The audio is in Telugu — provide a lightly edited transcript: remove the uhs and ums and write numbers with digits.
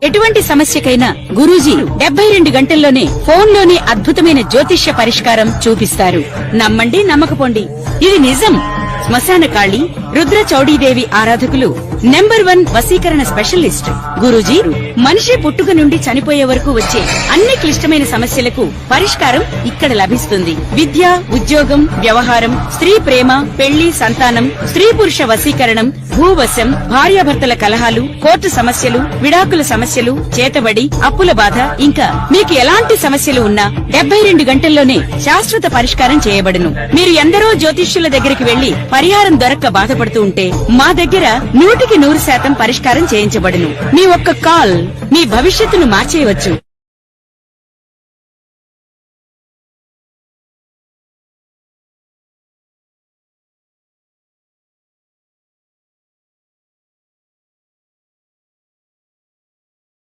ఎటువంటి సమస్యకైనా గురూజీ 72 గంటల్లోనే ఫోన్లోనే అద్భుతమైన జ్యోతిష్య పరిష్కారం చూపిస్తారు. నమ్మండి, నమ్మకపోండి, ఇది నిజం. శ్మశాన కాళి రుద్ర చౌడీదేవి ఆరాధకులు నంబర్ 1 వశీకరణ స్పెషలిస్ట్. గురూజీ మనిషి పుట్టుక నుండి చనిపోయే వరకు వచ్చే అన్ని క్లిష్టమైన సమస్యలకు పరిష్కారం ఇక్కడ లభిస్తుంది. విద్య, ఉద్యోగం, వ్యవహారం, స్త్రీ ప్రేమ, పెళ్లి, సంతానం, స్త్రీ పురుష వశీకరణం, భూవశం, భార్యాభర్తల కలహాలు, కోర్టు సమస్యలు, విడాకుల సమస్యలు, చేతబడి, అప్పుల బాధ, ఇంకా మీకు ఎలాంటి సమస్యలు ఉన్నా 72 గంటల్లోనే శాశ్వత పరిష్కారం చేయబడును. మీరు ఎందరో జ్యోతిష్యుల దగ్గరికి వెళ్లి పరిహారం దొరక్క బాధపడుతూ ఉంటే మా దగ్గర 100% పరిష్కారం చేయించబడును. మీ ఒక్క కాల్ మీ భవిష్యత్తును మార్చేయవచ్చు.